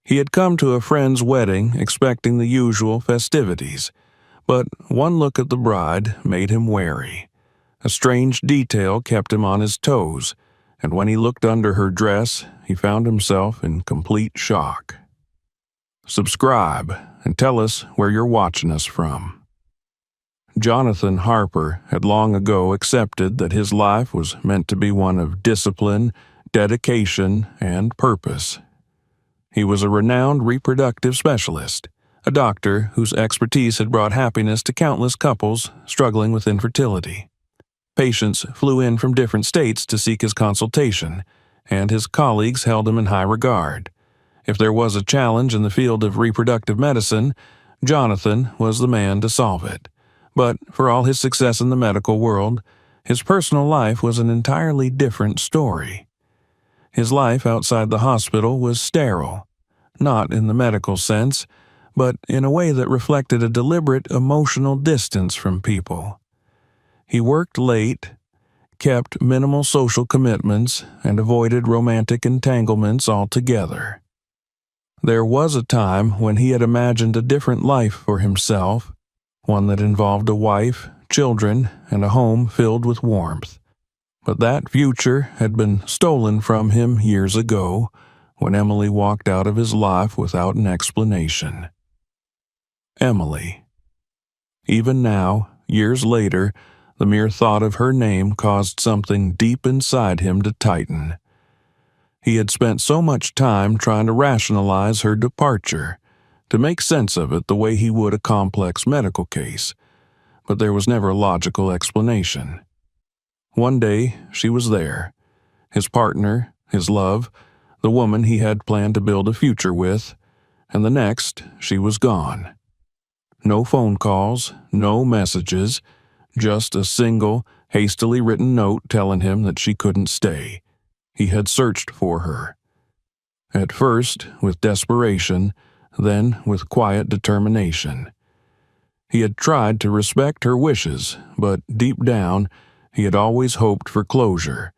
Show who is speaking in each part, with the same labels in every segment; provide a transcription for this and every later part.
Speaker 1: He had come to a friend's wedding expecting the usual festivities, but one look at the bride made him wary. A strange detail kept him on his toes, and when he looked under her dress, he found himself in complete shock. Subscribe and tell us where you're watching us from. Jonathan Harper had long ago accepted that his life was meant to be one of discipline, dedication, and purpose. He was a renowned reproductive specialist, a doctor whose expertise had brought happiness to countless couples struggling with infertility. Patients flew in from different states to seek his consultation, and his colleagues held him in high regard. If there was a challenge in the field of reproductive medicine, Jonathan was the man to solve it. But for all his success in the medical world, his personal life was an entirely different story. His life outside the hospital was sterile, not in the medical sense, but in a way that reflected a deliberate emotional distance from people. He worked late, kept minimal social commitments, and avoided romantic entanglements altogether. There was a time when he had imagined a different life for himself, one that involved a wife, children, and a home filled with warmth. But that future had been stolen from him years ago, when Emily walked out of his life without an explanation. Emily. Even now, years later, the mere thought of her name caused something deep inside him to tighten. He had spent so much time trying to rationalize her departure, to make sense of it the way he would a complex medical case, but there was never a logical explanation. One day, she was there, his partner, his love, the woman he had planned to build a future with, and the next, she was gone. No phone calls, no messages, just a single, hastily written note telling him that she couldn't stay. He had searched for her. At first, with desperation, then with quiet determination. He had tried to respect her wishes, but deep down, he had always hoped for closure,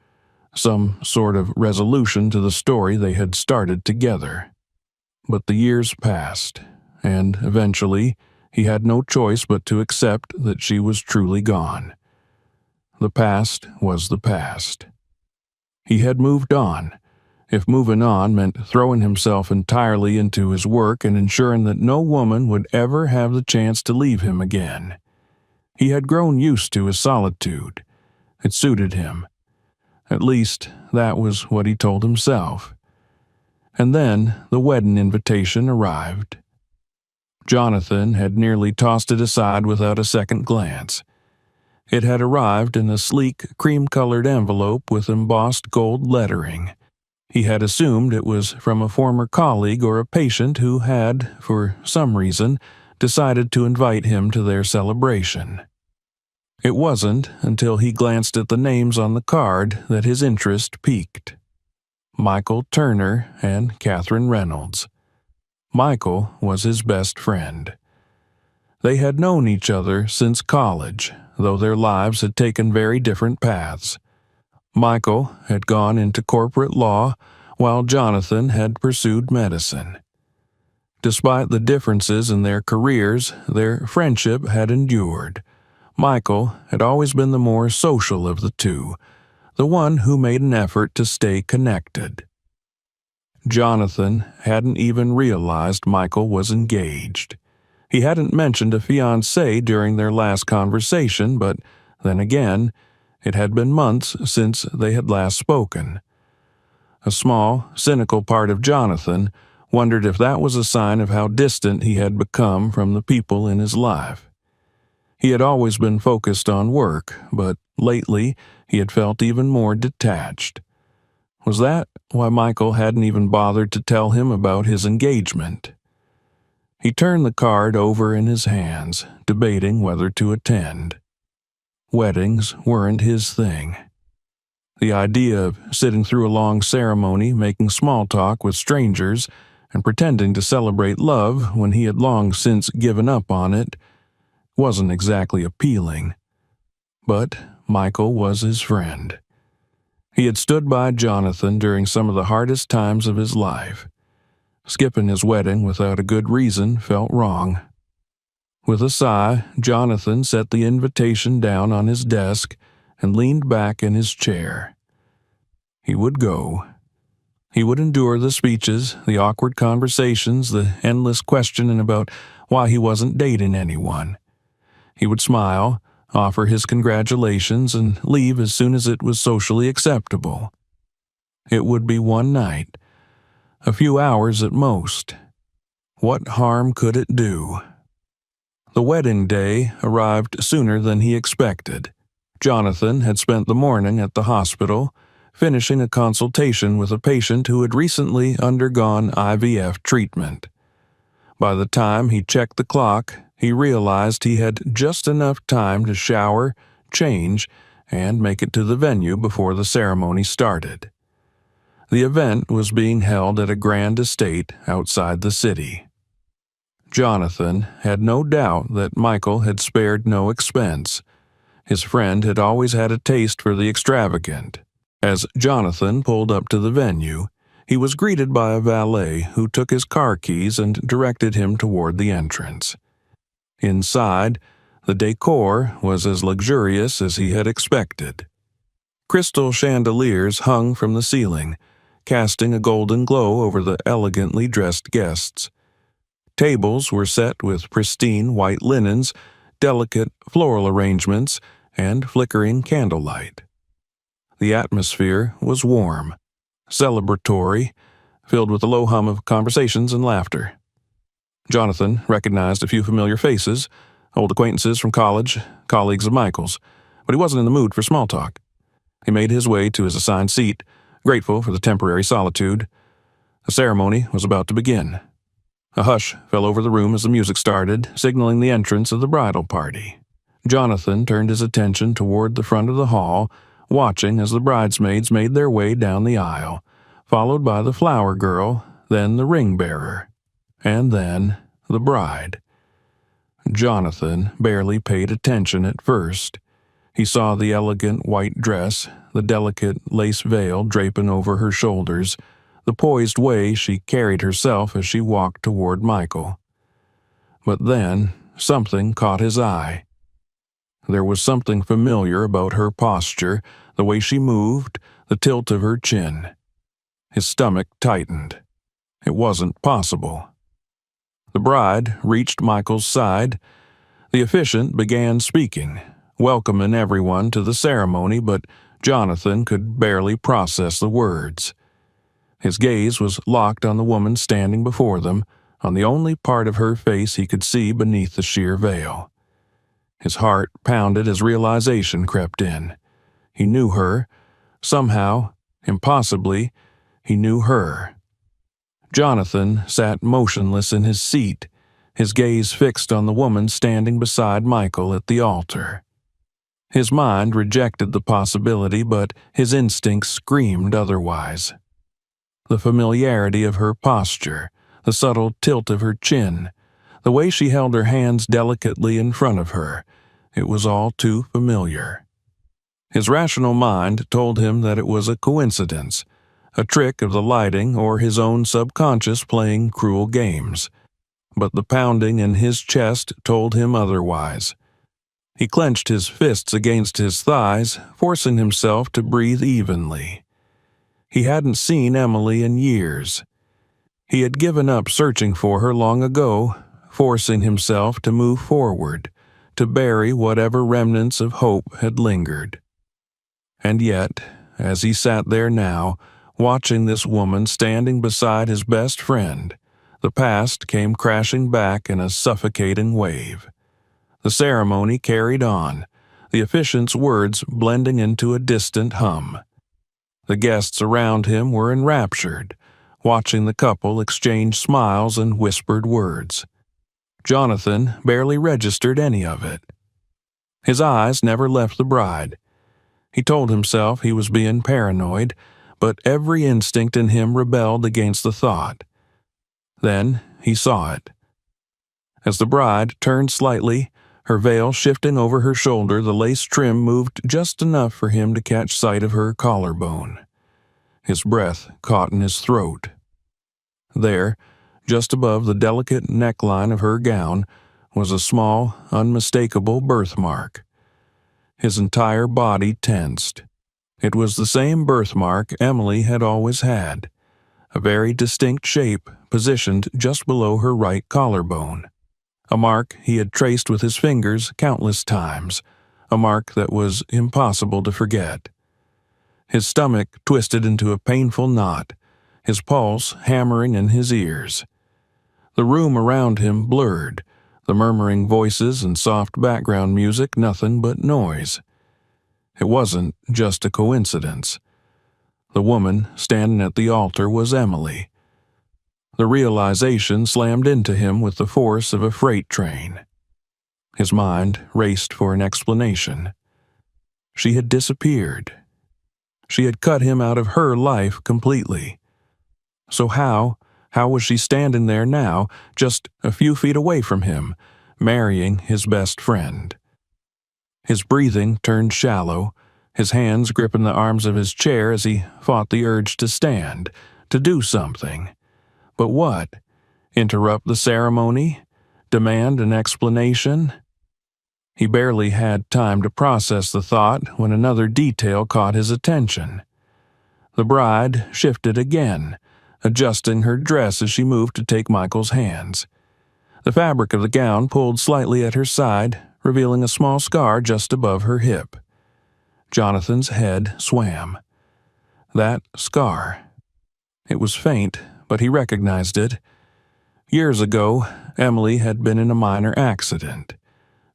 Speaker 1: some sort of resolution to the story they had started together. But the years passed, and eventually, he had no choice but to accept that she was truly gone. The past was the past. He had moved on, if moving on meant throwing himself entirely into his work and ensuring that no woman would ever have the chance to leave him again. He had grown used to his solitude. It suited him. At least, that was what he told himself. And then the wedding invitation arrived. Jonathan had nearly tossed it aside without a second glance. It had arrived in a sleek, cream-colored envelope with embossed gold lettering. He had assumed it was from a former colleague or a patient who had, for some reason, decided to invite him to their celebration. It wasn't until he glanced at the names on the card that his interest piqued. Michael Turner and Catherine Reynolds. Michael was his best friend. They had known each other since college, though their lives had taken very different paths. Michael had gone into corporate law, while Jonathan had pursued medicine. Despite the differences in their careers, their friendship had endured. Michael had always been the more social of the two, the one who made an effort to stay connected. Jonathan hadn't even realized Michael was engaged. He hadn't mentioned a fiancé during their last conversation, but then again, it had been months since they had last spoken. A small, cynical part of Jonathan wondered if that was a sign of how distant he had become from the people in his life. He had always been focused on work, but lately he had felt even more detached. Was that why Michael hadn't even bothered to tell him about his engagement? He turned the card over in his hands, debating whether to attend. Weddings weren't his thing. The idea of sitting through a long ceremony, making small talk with strangers, and pretending to celebrate love when he had long since given up on it wasn't exactly appealing. But Michael was his friend. He had stood by Jonathan during some of the hardest times of his life. Skipping his wedding without a good reason felt wrong. With a sigh, Jonathan set the invitation down on his desk and leaned back in his chair. He would go. He would endure the speeches, the awkward conversations, the endless questioning about why he wasn't dating anyone. He would smile, offer his congratulations, and leave as soon as it was socially acceptable. It would be one night, a few hours at most. What harm could it do? The wedding day arrived sooner than he expected. Jonathan had spent the morning at the hospital, finishing a consultation with a patient who had recently undergone IVF treatment. By the time he checked the clock, he realized he had just enough time to shower, change, and make it to the venue before the ceremony started. The event was being held at a grand estate outside the city. Jonathan had no doubt that Michael had spared no expense. His friend had always had a taste for the extravagant. As Jonathan pulled up to the venue, he was greeted by a valet who took his car keys and directed him toward the entrance. Inside, the decor was as luxurious as he had expected. Crystal chandeliers hung from the ceiling, casting a golden glow over the elegantly dressed guests. Tables were set with pristine white linens, delicate floral arrangements, and flickering candlelight. The atmosphere was warm, celebratory, filled with a low hum of conversations and laughter. Jonathan recognized a few familiar faces, old acquaintances from college, colleagues of Michael's, but he wasn't in the mood for small talk. He made his way to his assigned seat, grateful for the temporary solitude. The ceremony was about to begin. A hush fell over the room as the music started, signaling the entrance of the bridal party. Jonathan turned his attention toward the front of the hall, watching as the bridesmaids made their way down the aisle, followed by the flower girl, then the ring bearer, and then the bride. Jonathan barely paid attention at first. He saw the elegant white dress, the delicate lace veil draping over her shoulders, the poised way she carried herself as she walked toward Michael. But then something caught his eye. There was something familiar about her posture, the way she moved, the tilt of her chin. His stomach tightened. It wasn't possible. The bride reached Michael's side. The officiant began speaking, welcoming everyone to the ceremony, but Jonathan could barely process the words. His gaze was locked on the woman standing before them, on the only part of her face he could see beneath the sheer veil. His heart pounded as realization crept in. He knew her. Somehow, impossibly, he knew her. Jonathan sat motionless in his seat, his gaze fixed on the woman standing beside Michael at the altar. His mind rejected the possibility, but his instincts screamed otherwise. The familiarity of her posture, the subtle tilt of her chin, the way she held her hands delicately in front of her, it was all too familiar. His rational mind told him that it was a coincidence, a trick of the lighting or his own subconscious playing cruel games. But the pounding in his chest told him otherwise. He clenched his fists against his thighs, forcing himself to breathe evenly. He hadn't seen Emily in years. He had given up searching for her long ago, forcing himself to move forward, to bury whatever remnants of hope had lingered. And yet, as he sat there now, watching this woman standing beside his best friend, the past came crashing back in a suffocating wave. The ceremony carried on, the officiant's words blending into a distant hum. The guests around him were enraptured, watching the couple exchange smiles and whispered words. Jonathan barely registered any of it. His eyes never left the bride. He told himself he was being paranoid, but every instinct in him rebelled against the thought. Then he saw it. As the bride turned slightly, her veil shifting over her shoulder, the lace trim moved just enough for him to catch sight of her collarbone. His breath caught in his throat. There, Just above the delicate neckline of her gown was a small, unmistakable birthmark. His entire body tensed. It was the same birthmark Emily had always had, a very distinct shape positioned just below her right collarbone. A mark he had traced with his fingers countless times, a mark that was impossible to forget. His stomach twisted into a painful knot, his pulse hammering in his ears. The room around him blurred, the murmuring voices and soft background music nothing but noise. It wasn't just a coincidence. The woman standing at the altar was Emily. The realization slammed into him with the force of a freight train. His mind raced for an explanation. She had disappeared. She had cut him out of her life completely. So how was she standing there now, just a few feet away from him, marrying his best friend? His breathing turned shallow, his hands gripping the arms of his chair as he fought the urge to stand, to do something. But what? Interrupt the ceremony? Demand an explanation? He barely had time to process the thought when another detail caught his attention. The bride shifted again, adjusting her dress as she moved to take Michael's hands. The fabric of the gown pulled slightly at her side, revealing a small scar just above her hip. Jonathan's head swam. That scar. It was faint, but he recognized it. Years ago, Emily had been in a minor accident.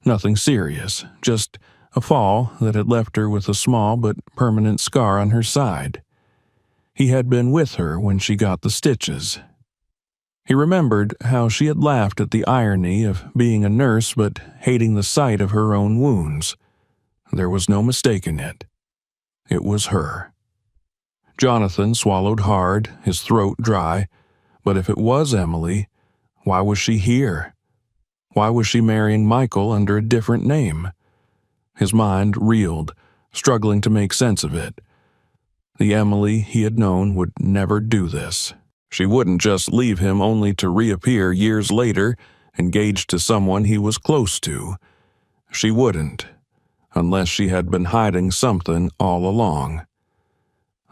Speaker 1: Nothing serious, just a fall that had left her with a small but permanent scar on her side. He had been with her when she got the stitches. He remembered how she had laughed at the irony of being a nurse but hating the sight of her own wounds. There was no mistaking it. It was her. Jonathan swallowed hard, his throat dry. But if it was Emily, why was she here? Why was she marrying Michael under a different name? His mind reeled, struggling to make sense of it. The Emily he had known would never do this. She wouldn't just leave him only to reappear years later, engaged to someone he was close to. She wouldn't, unless she had been hiding something all along.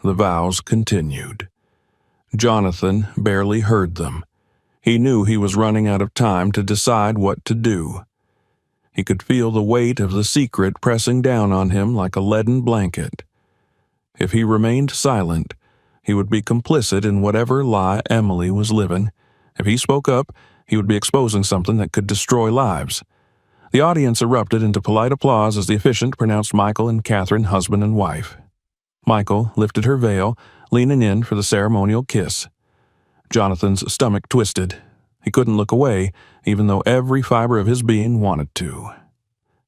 Speaker 1: The vows continued. Jonathan barely heard them. He knew he was running out of time to decide what to do. He could feel the weight of the secret pressing down on him like a leaden blanket. If he remained silent, he would be complicit in whatever lie Emily was living. If he spoke up, he would be exposing something that could destroy lives. The audience erupted into polite applause as the officiant pronounced Michael and Catherine husband and wife. Michael lifted her veil, leaning in for the ceremonial kiss. Jonathan's stomach twisted. He couldn't look away, even though every fiber of his being wanted to.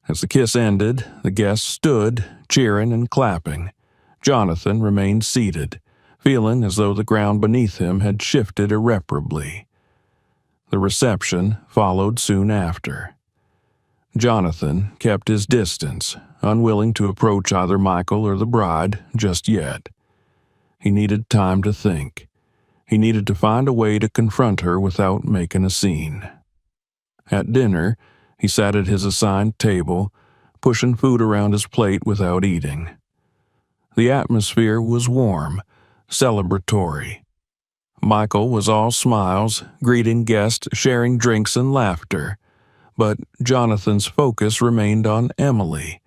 Speaker 1: As the kiss ended, the guests stood, cheering and clapping. Jonathan remained seated, feeling as though the ground beneath him had shifted irreparably. The reception followed soon after. Jonathan kept his distance, unwilling to approach either Michael or the bride just yet. He needed time to think. He needed to find a way to confront her without making a scene. At dinner, he sat at his assigned table, pushing food around his plate without eating. The atmosphere was warm, celebratory. Michael was all smiles, greeting guests, sharing drinks and laughter. But Jonathan's focus remained on Emily.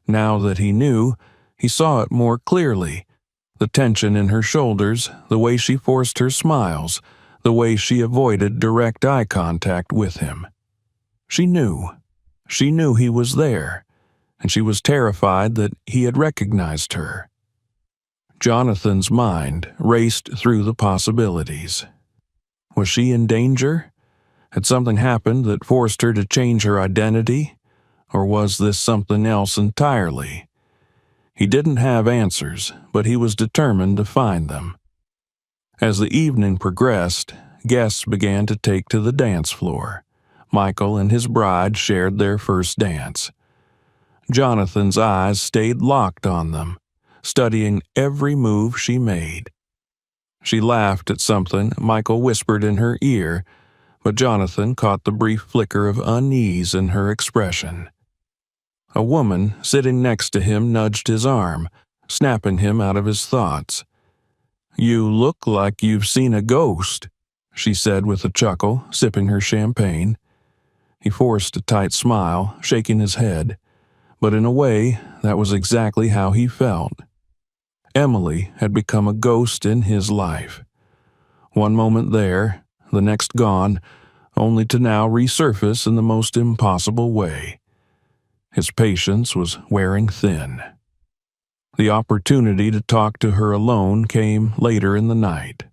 Speaker 1: Now that he knew, he saw it more clearly. The tension in her shoulders, the way she forced her smiles, the way she avoided direct eye contact with him. She knew. She knew he was there, and she was terrified that he had recognized her. Jonathan's mind raced through the possibilities. Was she in danger? Had something happened that forced her to change her identity? Or was this something else entirely? He didn't have answers, but he was determined to find them. As the evening progressed, guests began to take to the dance floor. Michael and his bride shared their first dance. Jonathan's eyes stayed locked on them, studying every move she made. She laughed at something Michael whispered in her ear, but Jonathan caught the brief flicker of unease in her expression. A woman sitting next to him nudged his arm, snapping him out of his thoughts. "You look like you've seen a ghost," she said with a chuckle, sipping her champagne. He forced a tight smile, shaking his head, but in a way that was exactly how he felt. Emily had become a ghost in his life. One moment there, the next gone, only to now resurface in the most impossible way. His patience was wearing thin. The opportunity to talk to her alone came later in the night.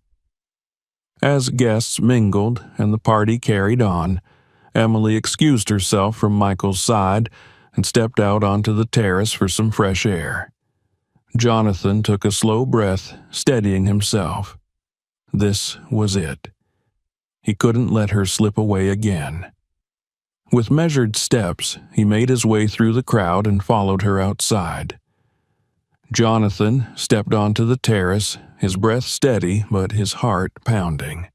Speaker 1: As guests mingled and the party carried on, Emily excused herself from Michael's side and stepped out onto the terrace for some fresh air. Jonathan took a slow breath, steadying himself. This was it. He couldn't let her slip away again. With measured steps, he made his way through the crowd and followed her outside. Jonathan stepped onto the terrace, his breath steady but his heart pounding.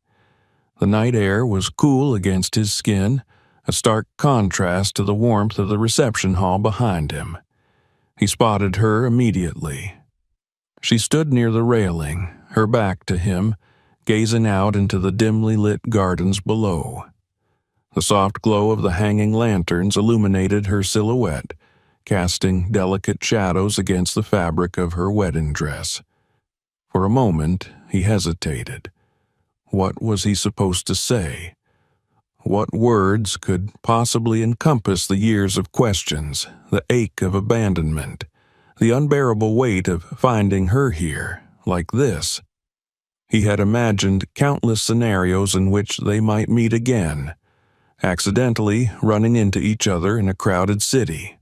Speaker 1: The night air was cool against his skin, a stark contrast to the warmth of the reception hall behind him. He spotted her immediately. She stood near the railing, her back to him, gazing out into the dimly lit gardens below. The soft glow of the hanging lanterns illuminated her silhouette, casting delicate shadows against the fabric of her wedding dress. For a moment, he hesitated. What was he supposed to say? What words could possibly encompass the years of questions, the ache of abandonment, the unbearable weight of finding her here, like this? He had imagined countless scenarios in which they might meet again, accidentally running into each other in a crowded city,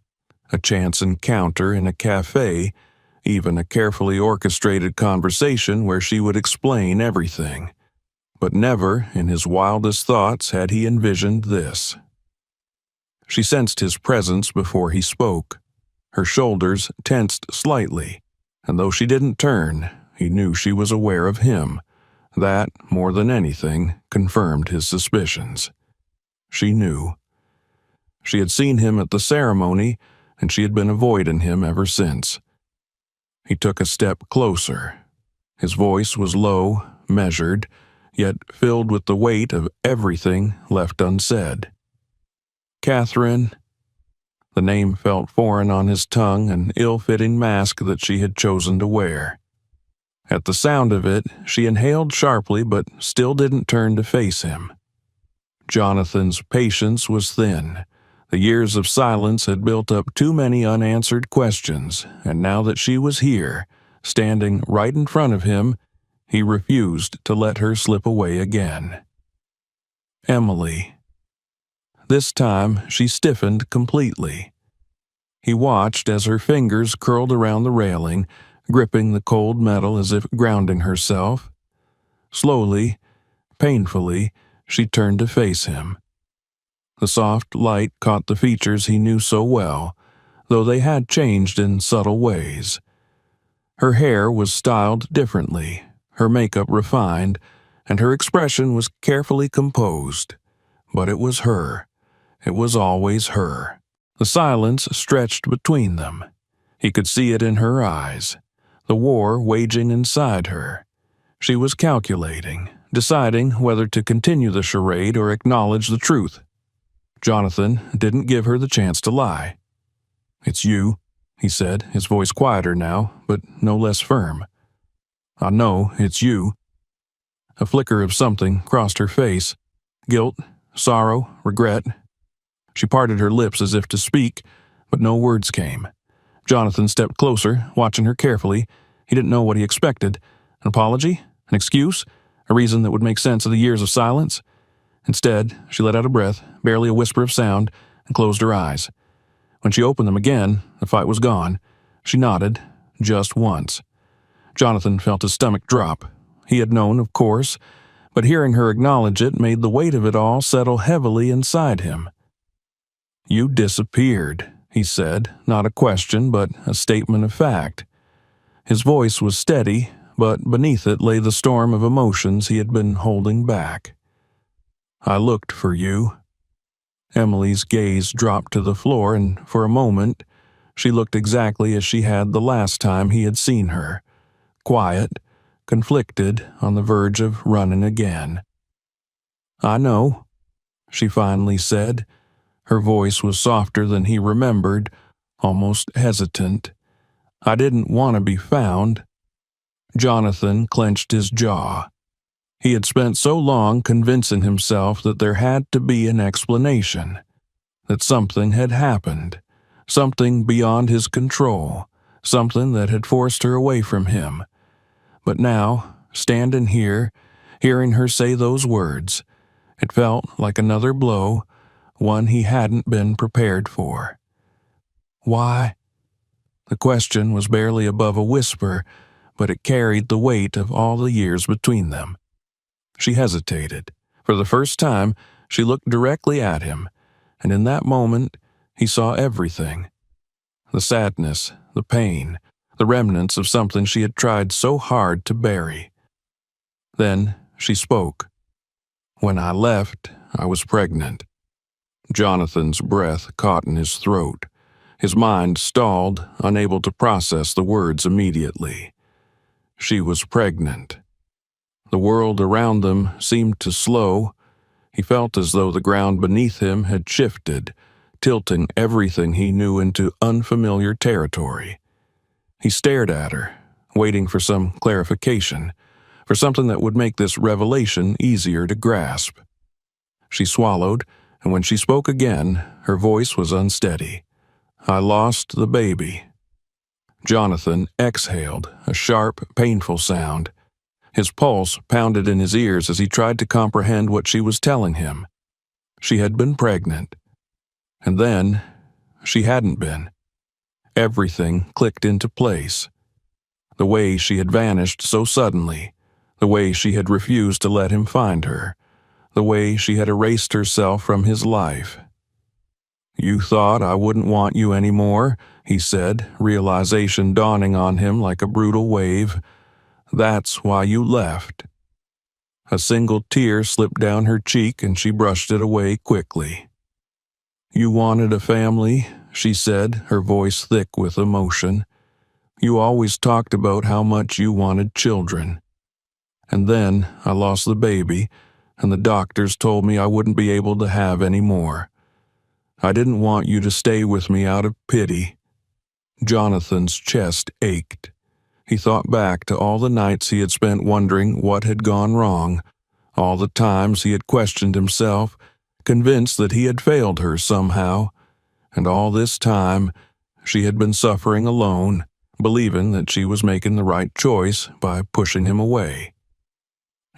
Speaker 1: a chance encounter in a cafe, even a carefully orchestrated conversation where she would explain everything. But never, in his wildest thoughts, had he envisioned this. She sensed his presence before he spoke. Her shoulders tensed slightly, and though she didn't turn, he knew she was aware of him. That, more than anything, confirmed his suspicions. She knew. She had seen him at the ceremony, and she had been avoiding him ever since. He took a step closer. His voice was low, measured, yet filled with the weight of everything left unsaid. "Catherine." The name felt foreign on his tongue, an ill-fitting mask that she had chosen to wear. At the sound of it, she inhaled sharply but still didn't turn to face him. Jonathan's patience was thin. The years of silence had built up too many unanswered questions, and now that she was here, standing right in front of him, he refused to let her slip away again. Emily. This time she stiffened completely. He watched as her fingers curled around the railing, gripping the cold metal as if grounding herself. Slowly, painfully, she turned to face him. The soft light caught the features he knew so well, though they had changed in subtle ways. Her hair was styled differently, her makeup refined, and her expression was carefully composed. But it was her. It was always her. The silence stretched between them. He could see it in her eyes, the war waging inside her. She was calculating, deciding whether to continue the charade or acknowledge the truth. Jonathan didn't give her the chance to lie. "It's you," he said, his voice quieter now, but no less firm. "I know it's you." A flicker of something crossed her face. Guilt, sorrow, regret. She parted her lips as if to speak, but no words came. Jonathan stepped closer, watching her carefully. He didn't know what he expected. An apology? An excuse? A reason that would make sense of the years of silence? Instead, she let out a breath, barely a whisper of sound, and closed her eyes. When she opened them again, the fight was gone. She nodded, just once. Jonathan felt his stomach drop. He had known, of course, but hearing her acknowledge it made the weight of it all settle heavily inside him. "You disappeared," he said, not a question, but a statement of fact. His voice was steady, but beneath it lay the storm of emotions he had been holding back. "I looked for you." Emily's gaze dropped to the floor, and for a moment she looked exactly as she had the last time he had seen her, quiet, conflicted, on the verge of running again. "I know," she finally said. Her voice was softer than he remembered, almost hesitant. "I didn't want to be found." Jonathan clenched his jaw. He had spent so long convincing himself that there had to be an explanation, that something had happened, something beyond his control, something that had forced her away from him. But now, standing here, hearing her say those words, it felt like another blow, one he hadn't been prepared for. "Why?" The question was barely above a whisper, but it carried the weight of all the years between them. She hesitated. For the first time, she looked directly at him, and in that moment, he saw everything. The sadness, the pain, the remnants of something she had tried so hard to bury. Then she spoke. "When I left, I was pregnant." Jonathan's breath caught in his throat. His mind stalled, unable to process the words immediately. She was pregnant. The world around them seemed to slow. He felt as though the ground beneath him had shifted, tilting everything he knew into unfamiliar territory. He stared at her, waiting for some clarification, for something that would make this revelation easier to grasp. She swallowed, and when she spoke again, her voice was unsteady. "I lost the baby." Jonathan exhaled, a sharp, painful sound. His pulse pounded in his ears as he tried to comprehend what she was telling him. She had been pregnant. And then, she hadn't been. Everything clicked into place. The way she had vanished so suddenly, the way she had refused to let him find her, the way she had erased herself from his life. "You thought I wouldn't want you anymore," he said, realization dawning on him like a brutal wave. "That's why you left." A single tear slipped down her cheek and she brushed it away quickly. "You wanted a family," she said, her voice thick with emotion. "You always talked about how much you wanted children. And then I lost the baby, and the doctors told me I wouldn't be able to have any more. I didn't want you to stay with me out of pity." Jonathan's chest ached. He thought back to all the nights he had spent wondering what had gone wrong, all the times he had questioned himself, convinced that he had failed her somehow, and all this time she had been suffering alone, believing that she was making the right choice by pushing him away.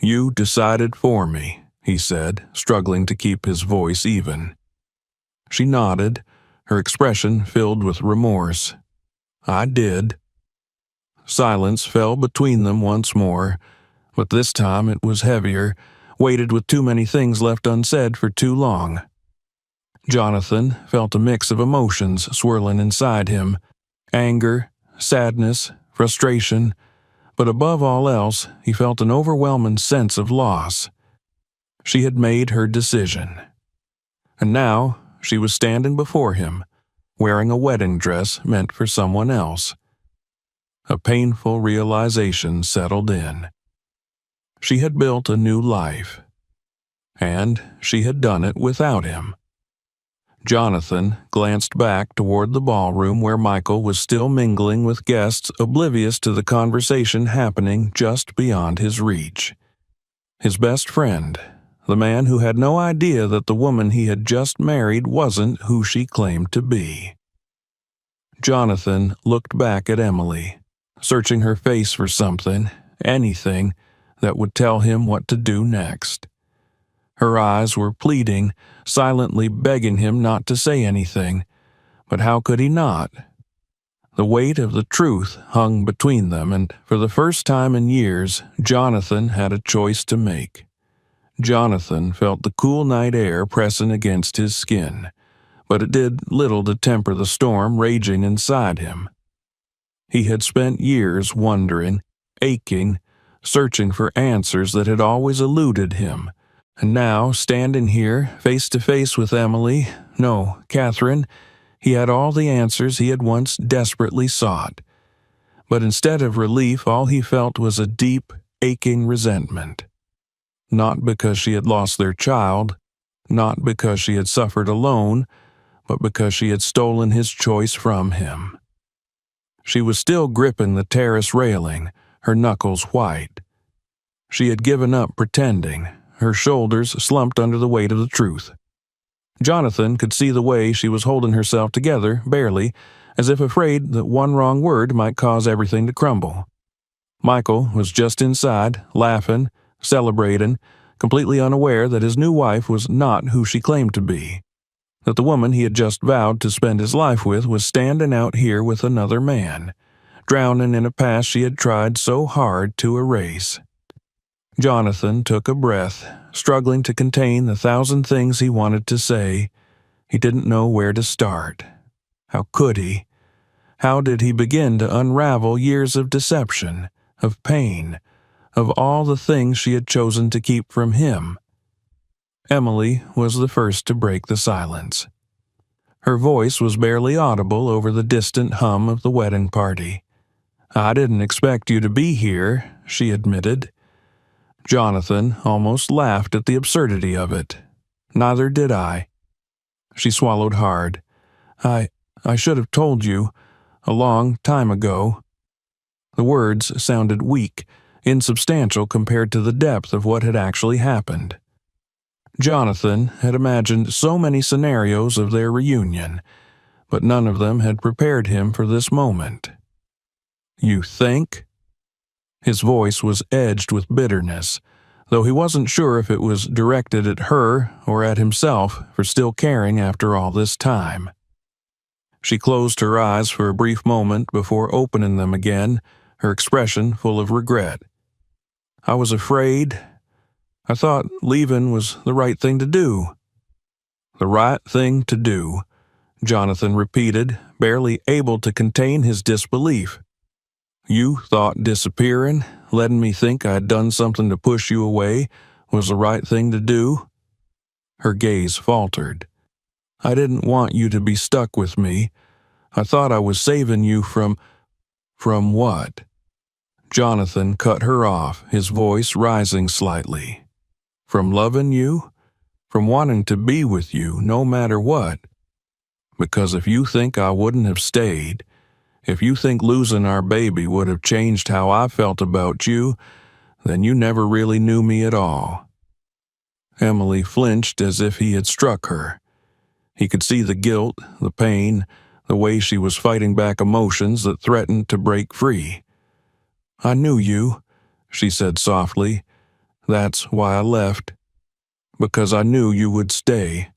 Speaker 1: "You decided for me," he said, struggling to keep his voice even. She nodded, her expression filled with remorse. "I did." Silence fell between them once more, but this time it was heavier, weighted with too many things left unsaid for too long. Jonathan felt a mix of emotions swirling inside him: anger, sadness, frustration, but above all else, he felt an overwhelming sense of loss. She had made her decision. And now she was standing before him, wearing a wedding dress meant for someone else. A painful realization settled in. She had built a new life, and she had done it without him. Jonathan glanced back toward the ballroom where Michael was still mingling with guests, oblivious to the conversation happening just beyond his reach. His best friend, the man who had no idea that the woman he had just married wasn't who she claimed to be. Jonathan looked back at Emily, searching her face for something, anything, that would tell him what to do next. Her eyes were pleading, silently begging him not to say anything, but how could he not? The weight of the truth hung between them, and for the first time in years, Jonathan had a choice to make. Jonathan felt the cool night air pressing against his skin, but it did little to temper the storm raging inside him. He had spent years wondering, aching, searching for answers that had always eluded him. And now, standing here, face to face with Emily, no, Catherine, he had all the answers he had once desperately sought. But instead of relief, all he felt was a deep, aching resentment. Not because she had lost their child, not because she had suffered alone, but because she had stolen his choice from him. She was still gripping the terrace railing, her knuckles white. She had given up pretending, her shoulders slumped under the weight of the truth. Jonathan could see the way she was holding herself together, barely, as if afraid that one wrong word might cause everything to crumble. Michael was just inside, laughing, celebrating, completely unaware that his new wife was not who she claimed to be, that the woman he had just vowed to spend his life with was standing out here with another man, drowning in a past she had tried so hard to erase. Jonathan took a breath, struggling to contain the thousand things he wanted to say. He didn't know where to start. How could he? How did he begin to unravel years of deception, of pain, of all the things she had chosen to keep from him? Emily was the first to break the silence. Her voice was barely audible over the distant hum of the wedding party. "I didn't expect you to be here," she admitted. Jonathan almost laughed at the absurdity of it. "Neither did I." She swallowed hard. I should have told you, a long time ago." The words sounded weak, insubstantial compared to the depth of what had actually happened. Jonathan had imagined so many scenarios of their reunion, but none of them had prepared him for this moment. "You think?" His voice was edged with bitterness, though he wasn't sure if it was directed at her or at himself for still caring after all this time. She closed her eyes for a brief moment before opening them again, her expression full of regret. "I was afraid. I thought leaving was the right thing to do." "The right thing to do," Jonathan repeated, barely able to contain his disbelief. "You thought disappearing, letting me think I had done something to push you away, was the right thing to do?" Her gaze faltered. "I didn't want you to be stuck with me. I thought I was saving you from what?" Jonathan cut her off, his voice rising slightly. "From loving you? From wanting to be with you, no matter what? Because if you think I wouldn't have stayed, if you think losing our baby would have changed how I felt about you, then you never really knew me at all." Emily flinched as if he had struck her. He could see the guilt, the pain, the way she was fighting back emotions that threatened to break free. "I knew you," she said softly. "That's why I left. Because I knew you would stay.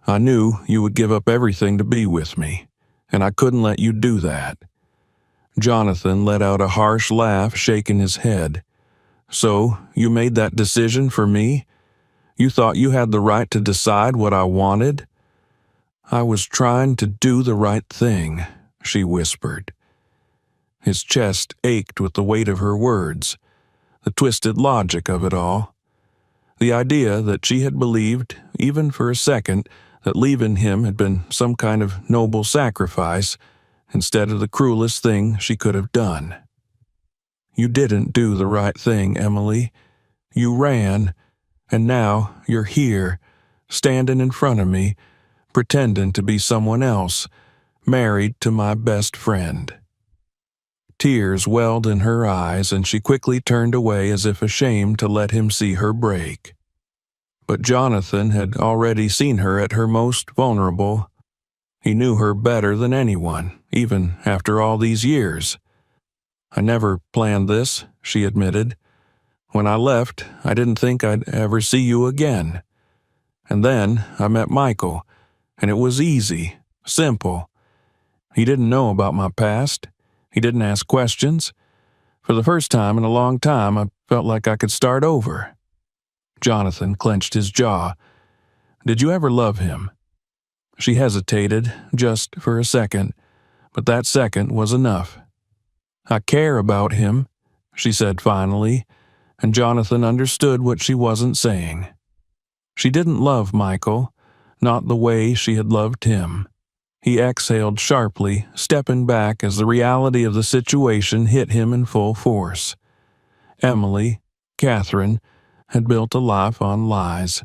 Speaker 1: I knew you would give up everything to be with me, and I couldn't let you do that." Jonathan let out a harsh laugh, shaking his head. "So, you made that decision for me? You thought you had the right to decide what I wanted?" "I was trying to do the right thing," she whispered. His chest ached with the weight of her words, the twisted logic of it all. The idea that she had believed, even for a second, that leaving him had been some kind of noble sacrifice, instead of the cruelest thing she could have done. "You didn't do the right thing, Emily. You ran, and now you're here, standing in front of me, pretending to be someone else, married to my best friend." Tears welled in her eyes, and she quickly turned away as if ashamed to let him see her break. But Jonathan had already seen her at her most vulnerable. He knew her better than anyone, even after all these years. "I never planned this," she admitted. "When I left, I didn't think I'd ever see you again. And then I met Michael, and it was easy, simple. He didn't know about my past. He didn't ask questions. For the first time in a long time, I felt like I could start over." Jonathan clenched his jaw. "Did you ever love him?" She hesitated, just for a second, but that second was enough. "I care about him," she said finally, and Jonathan understood what she wasn't saying. She didn't love Michael, not the way she had loved him. He exhaled sharply, stepping back as the reality of the situation hit him in full force. Emily, Catherine, had built a life on lies.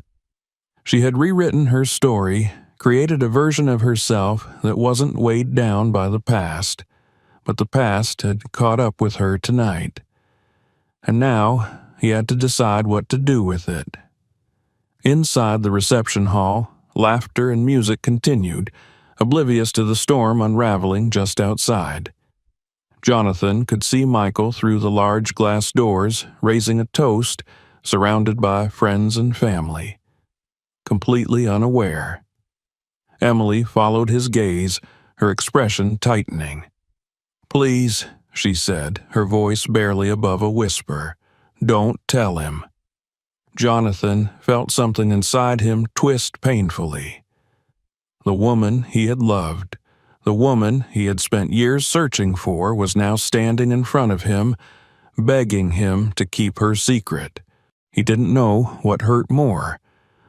Speaker 1: She had rewritten her story, created a version of herself that wasn't weighed down by the past, but the past had caught up with her tonight. And now he had to decide what to do with it. Inside the reception hall, laughter and music continued, oblivious to the storm unraveling just outside. Jonathan could see Michael through the large glass doors, raising a toast, surrounded by friends and family. Completely unaware. Emily followed his gaze, her expression tightening. "Please," she said, her voice barely above a whisper, "don't tell him." Jonathan felt something inside him twist painfully. The woman he had loved, the woman he had spent years searching for, was now standing in front of him, begging him to keep her secret. He didn't know what hurt more,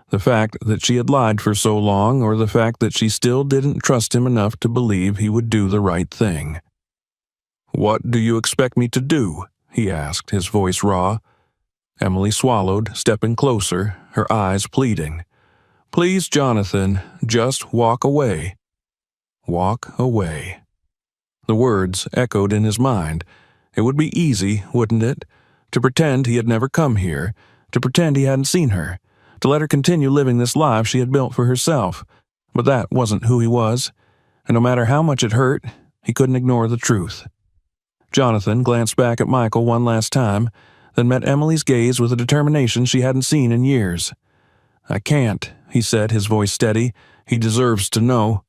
Speaker 1: the fact that she had lied for so long, or the fact that she still didn't trust him enough to believe he would do the right thing. "What do you expect me to do?" he asked, his voice raw. Emily swallowed, stepping closer, her eyes pleading. "Please, Jonathan, just walk away." Walk away. The words echoed in his mind. It would be easy, wouldn't it, to pretend he had never come here, to pretend he hadn't seen her, to let her continue living this life she had built for herself. But that wasn't who he was, and no matter how much it hurt, he couldn't ignore the truth. Jonathan glanced back at Michael one last time, then met Emily's gaze with a determination she hadn't seen in years. "I can't," he said, his voice steady. "He deserves to know."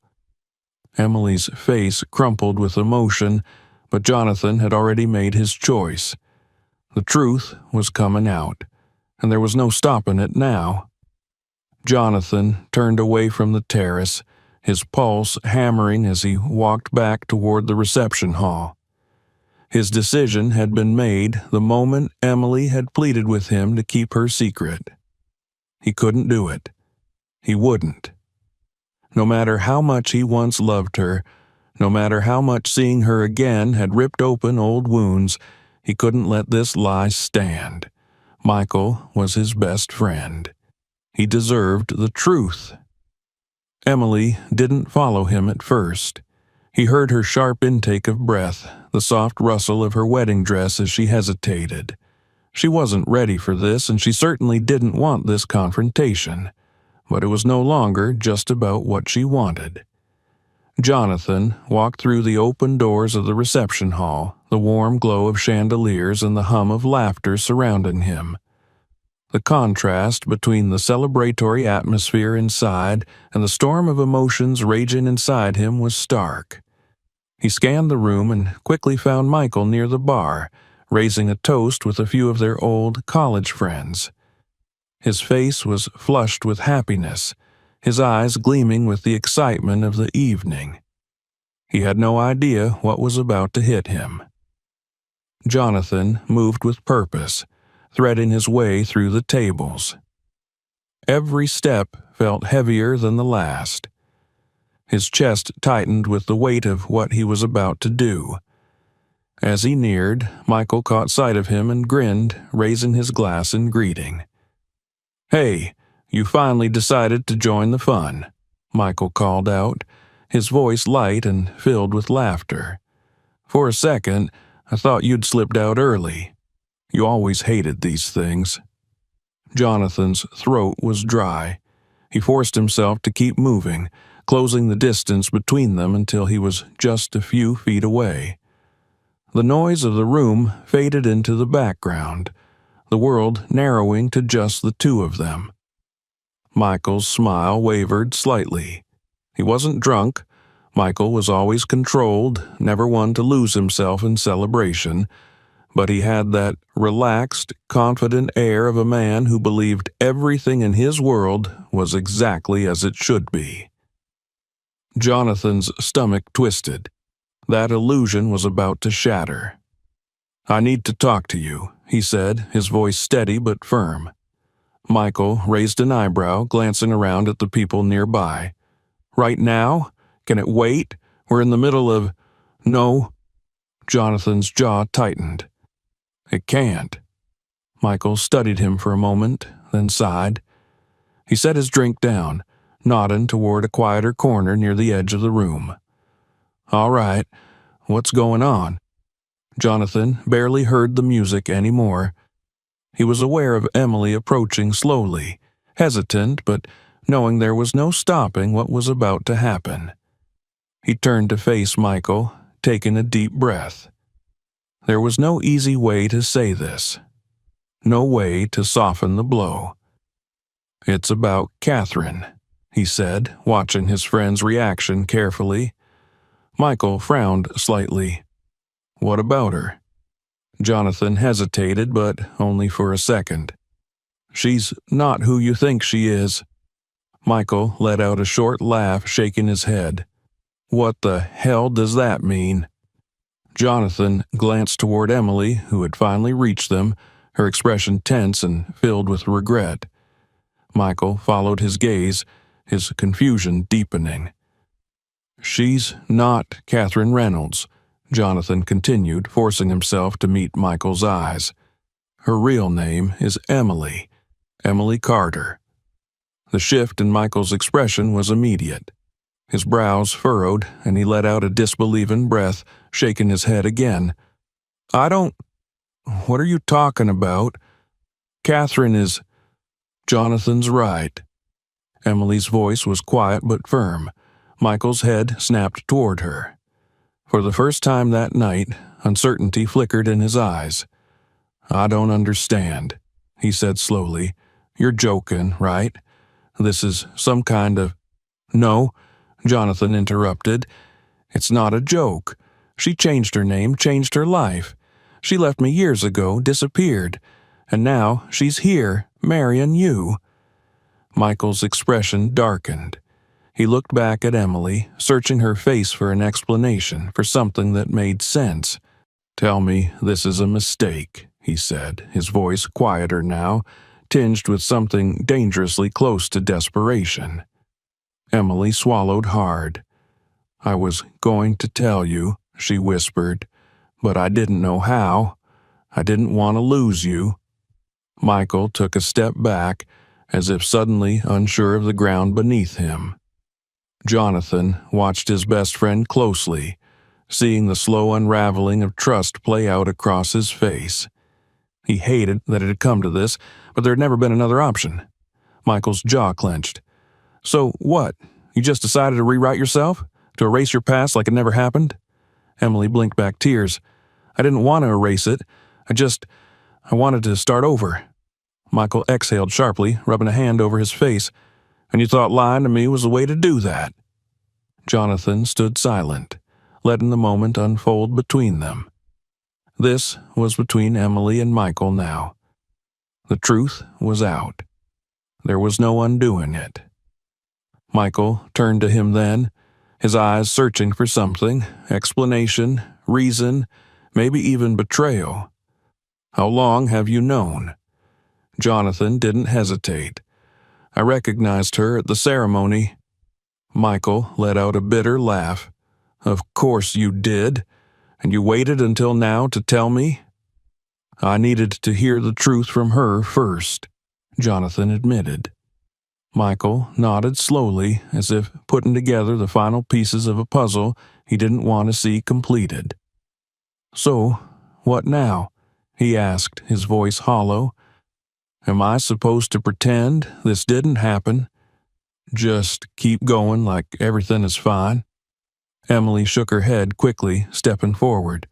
Speaker 1: Emily's face crumpled with emotion, but Jonathan had already made his choice. The truth was coming out, and there was no stopping it now. Jonathan turned away from the terrace, his pulse hammering as he walked back toward the reception hall. His decision had been made the moment Emily had pleaded with him to keep her secret. He couldn't do it. He wouldn't. No matter how much he once loved her, no matter how much seeing her again had ripped open old wounds, he couldn't let this lie stand. Michael was his best friend. He deserved the truth. Emily didn't follow him at first. He heard her sharp intake of breath, the soft rustle of her wedding dress as she hesitated. She wasn't ready for this, and she certainly didn't want this confrontation. But it was no longer just about what she wanted. Jonathan walked through the open doors of the reception hall, the warm glow of chandeliers and the hum of laughter surrounding him. The contrast between the celebratory atmosphere inside and the storm of emotions raging inside him was stark. He scanned the room and quickly found Michael near the bar, raising a toast with a few of their old college friends. His face was flushed with happiness, his eyes gleaming with the excitement of the evening. He had no idea what was about to hit him. Jonathan moved with purpose, threading his way through the tables. Every step felt heavier than the last. His chest tightened with the weight of what he was about to do. As he neared, Michael caught sight of him and grinned, raising his glass in greeting. "Hey, you finally decided to join the fun," Michael called out, his voice light and filled with laughter. "For a second, I thought you'd slipped out early. You always hated these things." Jonathan's throat was dry. He forced himself to keep moving, closing the distance between them until he was just a few feet away. The noise of the room faded into the background, the world narrowing to just the two of them. Michael's smile wavered slightly. He wasn't drunk. Michael was always controlled, never one to lose himself in celebration, but he had that relaxed, confident air of a man who believed everything in his world was exactly as it should be. Jonathan's stomach twisted. That illusion was about to shatter. "I need to talk to you," he said, his voice steady but firm. Michael raised an eyebrow, glancing around at the people nearby. "Right now? Can it wait? We're in the middle of—" "No." Jonathan's jaw tightened. "It can't." Michael studied him for a moment, then sighed. He set his drink down, nodding toward a quieter corner near the edge of the room. "All right, what's going on?" Jonathan barely heard the music anymore. He was aware of Emily approaching slowly, hesitant, but knowing there was no stopping what was about to happen. He turned to face Michael, taking a deep breath. There was no easy way to say this. No way to soften the blow. "It's about Catherine," he said, watching his friend's reaction carefully. Michael frowned slightly. "What about her?" Jonathan hesitated, but only for a second. "She's not who you think she is." Michael let out a short laugh, shaking his head. "What the hell does that mean?" Jonathan glanced toward Emily, who had finally reached them, her expression tense and filled with regret. Michael followed his gaze, his confusion deepening. "She's not Catherine Reynolds," Jonathan continued, forcing himself to meet Michael's eyes. "Her real name is Emily. Emily Carter." The shift in Michael's expression was immediate. His brows furrowed, and he let out a disbelieving breath, shaking his head again. "I don't... What are you talking about? Catherine is..." "Jonathan's right." Emily's voice was quiet but firm. Michael's head snapped toward her. For the first time that night, uncertainty flickered in his eyes. "I don't understand," he said slowly. "You're joking, right? This is some kind of—" "No," Jonathan interrupted. "It's not a joke. She changed her name, changed her life. She left me years ago, disappeared. And now she's here, marrying you." Michael's expression darkened. He looked back at Emily, searching her face for an explanation, for something that made sense. "Tell me this is a mistake," he said, his voice quieter now, tinged with something dangerously close to desperation. Emily swallowed hard. "I was going to tell you," she whispered, "but I didn't know how. I didn't want to lose you." Michael took a step back, as if suddenly unsure of the ground beneath him. Jonathan watched his best friend closely, seeing the slow unraveling of trust play out across his face. He hated that it had come to this, but there had never been another option. Michael's jaw clenched. "So what? You just decided to rewrite yourself? To erase your past like it never happened?" Emily blinked back tears. "I didn't want to erase it. I wanted to start over." Michael exhaled sharply, rubbing a hand over his face. "And you thought lying to me was the way to do that?" Jonathan stood silent, letting the moment unfold between them. This was between Emily and Michael now. The truth was out. There was no undoing it. Michael turned to him then, his eyes searching for something, explanation, reason, maybe even betrayal. "How long have you known?" Jonathan didn't hesitate. "I recognized her at the ceremony." Michael let out a bitter laugh. "Of course you did. And you waited until now to tell me?" "I needed to hear the truth from her first," Jonathan admitted. Michael nodded slowly, as if putting together the final pieces of a puzzle he didn't want to see completed. "So, what now?" he asked, his voice hollow. "Am I supposed to pretend this didn't happen? Just keep going like everything is fine?" Emily shook her head quickly, stepping forward.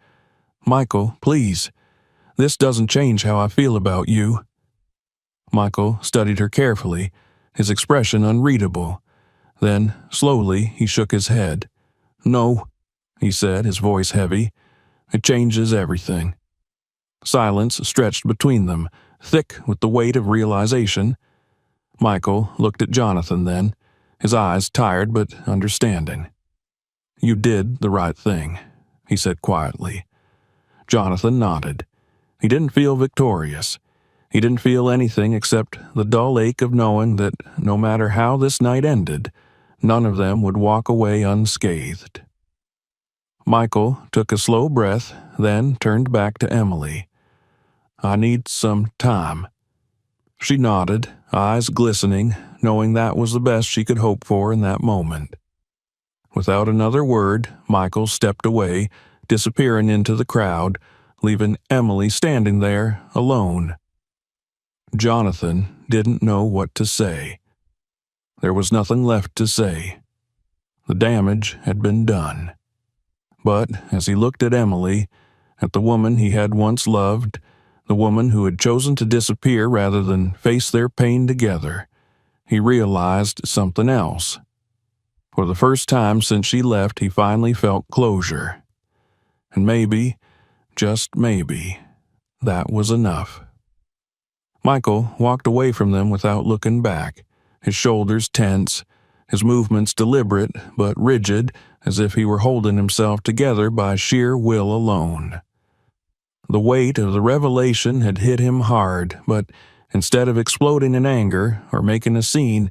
Speaker 1: "Michael, please. This doesn't change how I feel about you." Michael studied her carefully, his expression unreadable. Then, slowly, he shook his head. "No," he said, his voice heavy. "It changes everything." Silence stretched between them, thick with the weight of realization. Michael looked at Jonathan then, his eyes tired but understanding. "You did the right thing," he said quietly. Jonathan nodded. He didn't feel victorious. He didn't feel anything except the dull ache of knowing that no matter how this night ended, none of them would walk away unscathed. Michael took a slow breath, then turned back to Emily. "I need some time." She nodded, eyes glistening, knowing that was the best she could hope for in that moment. Without another word, Michael stepped away, disappearing into the crowd, leaving Emily standing there, alone. Jonathan didn't know what to say. There was nothing left to say. The damage had been done. But as he looked at Emily, at the woman he had once loved, the woman who had chosen to disappear rather than face their pain together, he realized something else. For the first time since she left, he finally felt closure. And maybe, just maybe, that was enough. Michael walked away from them without looking back, his shoulders tense, his movements deliberate but rigid, as if he were holding himself together by sheer will alone. The weight of the revelation had hit him hard, but instead of exploding in anger or making a scene,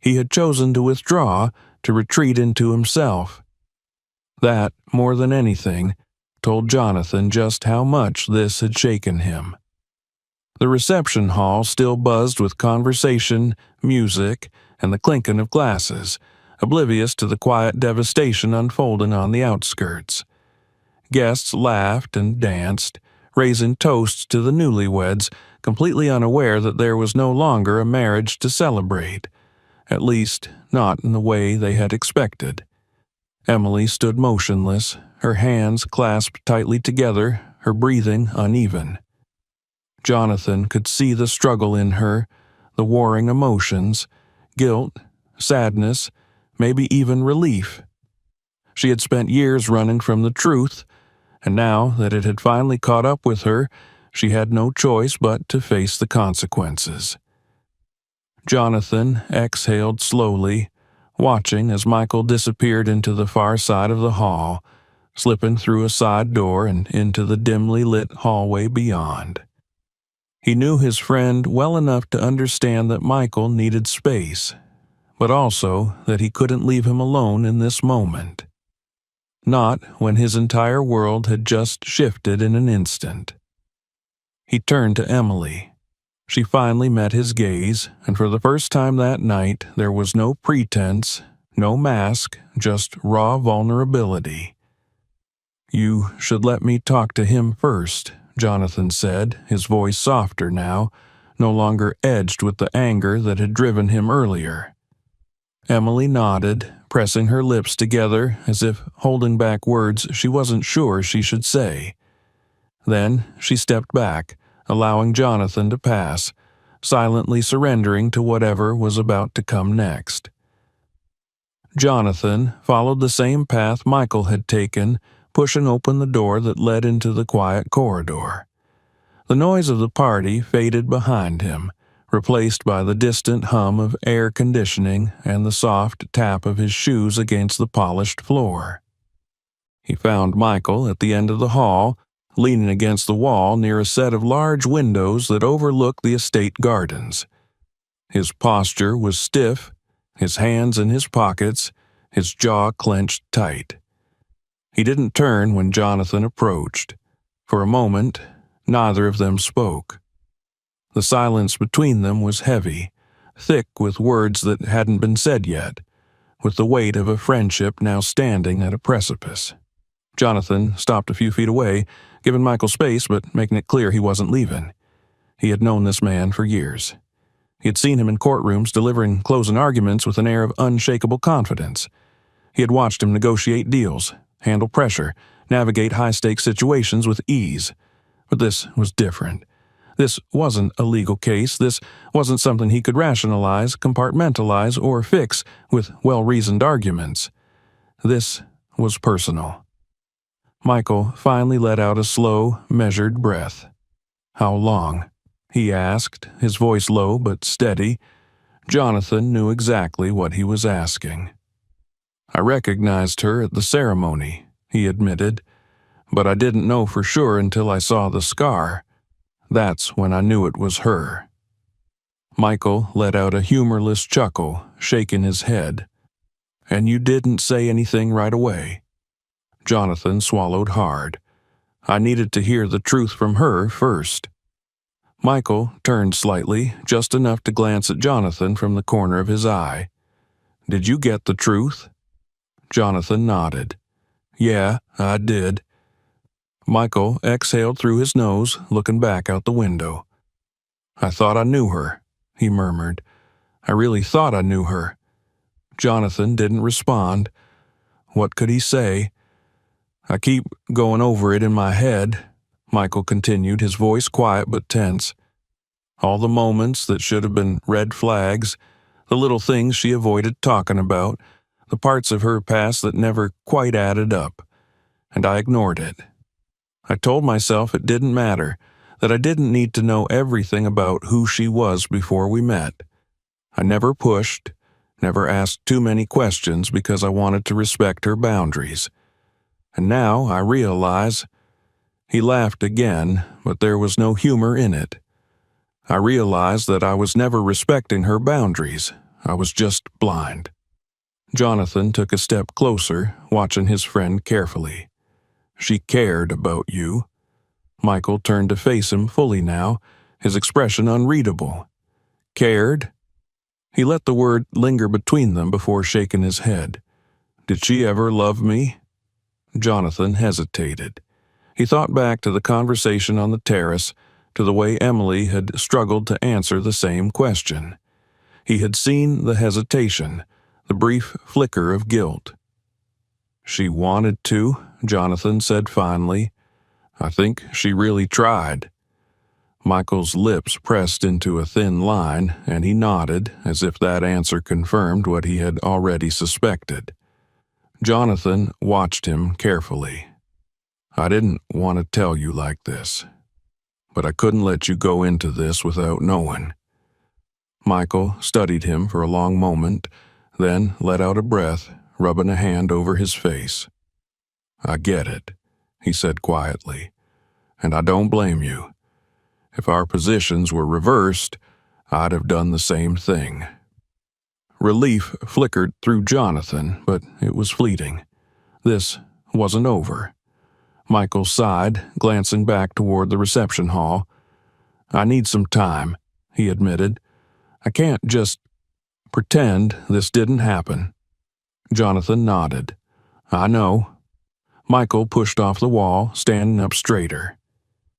Speaker 1: he had chosen to withdraw, to retreat into himself. That, more than anything, told Jonathan just how much this had shaken him. The reception hall still buzzed with conversation, music, and the clinking of glasses, oblivious to the quiet devastation unfolding on the outskirts. Guests laughed and danced, raising toasts to the newlyweds, completely unaware that there was no longer a marriage to celebrate, at least not in the way they had expected. Emily stood motionless, her hands clasped tightly together, her breathing uneven. Jonathan could see the struggle in her, the warring emotions, guilt, sadness, maybe even relief. She had spent years running from the truth, and now that it had finally caught up with her, she had no choice but to face the consequences. Jonathan exhaled slowly, watching as Michael disappeared into the far side of the hall, slipping through a side door and into the dimly lit hallway beyond. He knew his friend well enough to understand that Michael needed space, but also that he couldn't leave him alone in this moment. Not when his entire world had just shifted in an instant. He turned to Emily. She finally met his gaze, and for the first time that night there was no pretense, no mask, just raw vulnerability. "You should let me talk to him first," Jonathan said, his voice softer now, no longer edged with the anger that had driven him earlier. Emily nodded, pressing her lips together as if holding back words she wasn't sure she should say. Then she stepped back, allowing Jonathan to pass, silently surrendering to whatever was about to come next. Jonathan followed the same path Michael had taken, pushing open the door that led into the quiet corridor. The noise of the party faded behind him, replaced by the distant hum of air conditioning and the soft tap of his shoes against the polished floor. He found Michael at the end of the hall, leaning against the wall near a set of large windows that overlooked the estate gardens. His posture was stiff, his hands in his pockets, his jaw clenched tight. He didn't turn when Jonathan approached. For a moment, neither of them spoke. The silence between them was heavy, thick with words that hadn't been said yet, with the weight of a friendship now standing at a precipice. Jonathan stopped a few feet away, giving Michael space but making it clear he wasn't leaving. He had known this man for years. He had seen him in courtrooms delivering closing arguments with an air of unshakable confidence. He had watched him negotiate deals, handle pressure, navigate high-stakes situations with ease. But this was different. This wasn't a legal case. This wasn't something he could rationalize, compartmentalize, or fix with well-reasoned arguments. This was personal. Michael finally let out a slow, measured breath. "How long?" he asked, his voice low but steady. Jonathan knew exactly what he was asking. "I recognized her at the ceremony," he admitted. but I didn't know for sure until I saw the scar. That's when I knew it was her." Michael let out a humorless chuckle, shaking his head. "And you didn't say anything right away?" Jonathan swallowed hard. "I needed to hear the truth from her first." Michael turned slightly, just enough to glance at Jonathan from the corner of his eye. "Did you get the truth?" Jonathan nodded. "Yeah, I did." Michael exhaled through his nose, looking back out the window. "I thought I knew her," he murmured. "I really thought I knew her." Jonathan didn't respond. What could he say? "I keep going over it in my head," Michael continued, his voice quiet but tense. "All the moments that should have been red flags, the little things she avoided talking about, the parts of her past that never quite added up. And I ignored it. I told myself it didn't matter, that I didn't need to know everything about who she was before we met. I never pushed, never asked too many questions because I wanted to respect her boundaries. And now I realize—" He laughed again, but there was no humor in it. "I realized that I was never respecting her boundaries. I was just blind." Jonathan took a step closer, watching his friend carefully. "She cared about you." Michael turned to face him fully now, his expression unreadable. "Cared?" He let the word linger between them before shaking his head. "Did she ever love me?" Jonathan hesitated. He thought back to the conversation on the terrace, to the way Emily had struggled to answer the same question. He had seen the hesitation, the brief flicker of guilt. "She wanted to," Jonathan said finally. "I think she really tried." Michael's lips pressed into a thin line, and he nodded, as if that answer confirmed what he had already suspected. Jonathan watched him carefully. "I didn't want to tell you like this, but I couldn't let you go into this without knowing." Michael studied him for a long moment, then let out a breath, rubbing a hand over his face. "I get it," he said quietly, "and I don't blame you. If our positions were reversed, I'd have done the same thing." Relief flickered through Jonathan, but it was fleeting. This wasn't over. Michael sighed, glancing back toward the reception hall. "I need some time," he admitted. "I can't just pretend this didn't happen." Jonathan nodded. "I know." Michael pushed off the wall, standing up straighter.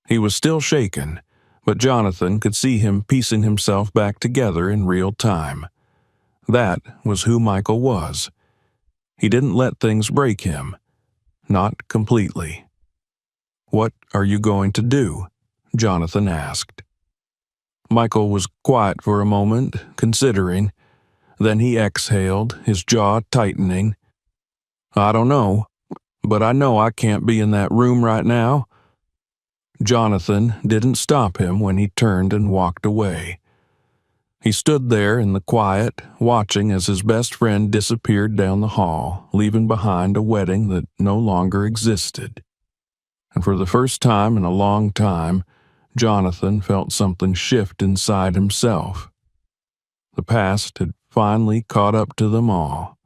Speaker 1: He was still shaken, but Jonathan could see him piecing himself back together in real time. That was who Michael was. He didn't let things break him. Not completely. "What are you going to do?" Jonathan asked. Michael was quiet for a moment, considering. Then he exhaled, his jaw tightening. "I don't know, but I know I can't be in that room right now." Jonathan didn't stop him when he turned and walked away. He stood there in the quiet, watching as his best friend disappeared down the hall, leaving behind a wedding that no longer existed. And for the first time in a long time, Jonathan felt something shift inside himself. The past had finally caught up to them all.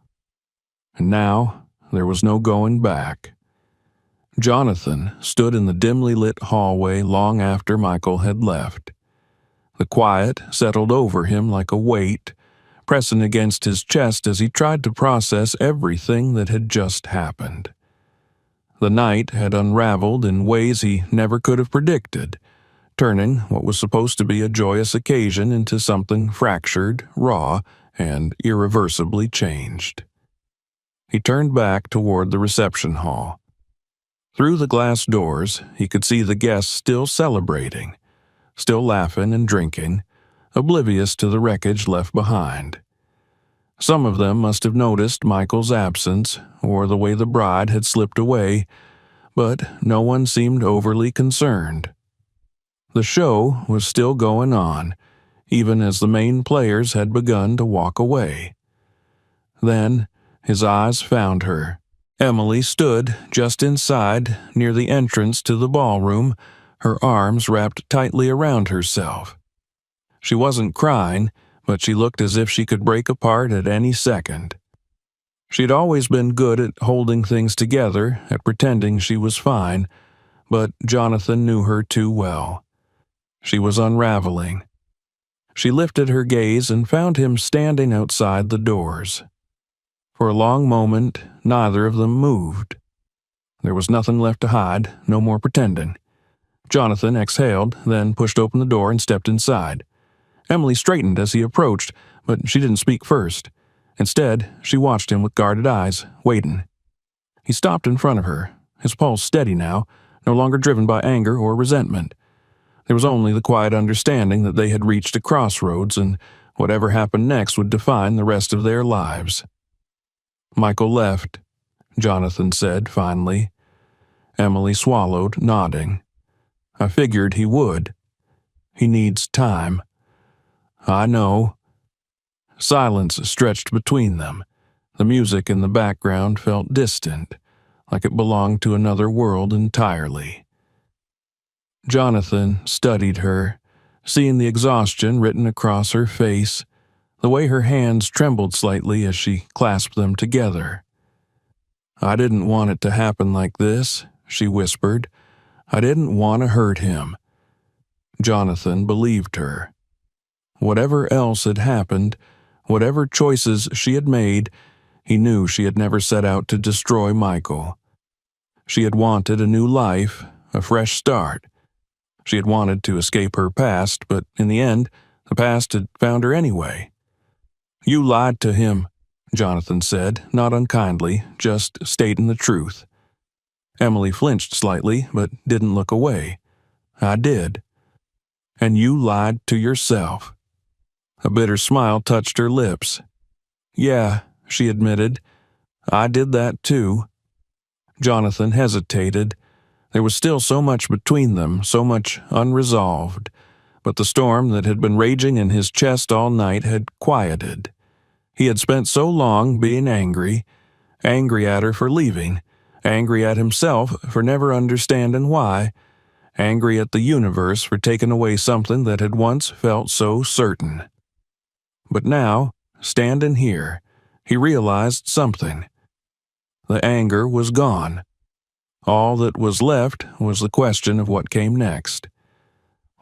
Speaker 1: And now there was no going back. Jonathan stood in the dimly lit hallway long after Michael had left. The quiet settled over him like a weight, pressing against his chest as he tried to process everything that had just happened. The night had unraveled in ways he never could have predicted, turning what was supposed to be a joyous occasion into something fractured, raw, and irreversibly changed. He turned back toward the reception hall. Through the glass doors, he could see the guests still celebrating, still laughing and drinking, oblivious to the wreckage left behind. Some of them must have noticed Michael's absence or the way the bride had slipped away, but no one seemed overly concerned. The show was still going on, even as the main players had begun to walk away. Then his eyes found her, Emily stood just inside, near the entrance to the ballroom, her arms wrapped tightly around herself. She wasn't crying, but she looked as if she could break apart at any second. She'd always been good at holding things together, at pretending she was fine, but Jonathan knew her too well. She was unraveling. She lifted her gaze and found him standing outside the doors. For a long moment, neither of them moved. There was nothing left to hide, no more pretending. Jonathan exhaled, then pushed open the door and stepped inside. Emily straightened as he approached, but she didn't speak first. Instead, she watched him with guarded eyes, waiting. He stopped in front of her, his pulse steady now, no longer driven by anger or resentment. There was only the quiet understanding that they had reached a crossroads, and whatever happened next would define the rest of their lives. "Michael left," Jonathan said finally. Emily swallowed, nodding. "I figured he would. He needs time." "I know." Silence stretched between them. The music in the background felt distant, like it belonged to another world entirely. Jonathan studied her, seeing the exhaustion written across her face, the way her hands trembled slightly as she clasped them together. "I didn't want it to happen like this," she whispered. "I didn't want to hurt him." Jonathan believed her. Whatever else had happened, whatever choices she had made, he knew she had never set out to destroy Michael. She had wanted a new life, a fresh start. She had wanted to escape her past, but in the end, the past had found her anyway. "You lied to him," Jonathan said, not unkindly, just stating the truth. Emily flinched slightly, but didn't look away. "I did." "And you lied to yourself." A bitter smile touched her lips. "Yeah," she admitted. "I did that too." Jonathan hesitated. There was still so much between them, so much unresolved, but the storm that had been raging in his chest all night had quieted. He had spent so long being angry at her for leaving, angry at himself for never understanding why, angry at the universe for taking away something that had once felt so certain. But now, standing here, he realized something. The anger was gone. All that was left was the question of what came next.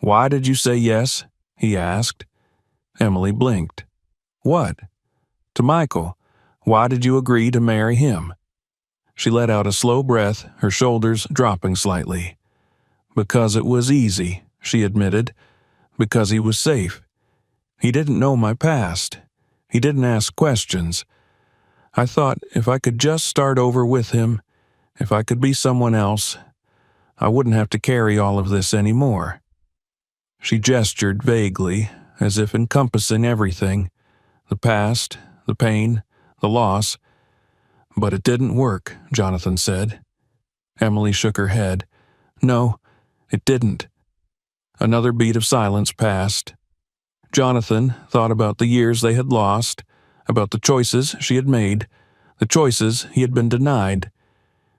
Speaker 1: "Why did you say yes?" he asked. Emily blinked. "What?" "To Michael. Why did you agree to marry him?" She let out a slow breath, her shoulders dropping slightly. "Because it was easy," she admitted. "Because he was safe. He didn't know my past. He didn't ask questions. I thought if I could just start over with him, if I could be someone else, I wouldn't have to carry all of this anymore." She gestured vaguely, as if encompassing everything, the past, the pain, the loss. "But it didn't work," Jonathan said. Emily shook her head. "No, it didn't." Another beat of silence passed. Jonathan thought about the years they had lost, about the choices she had made, the choices he had been denied.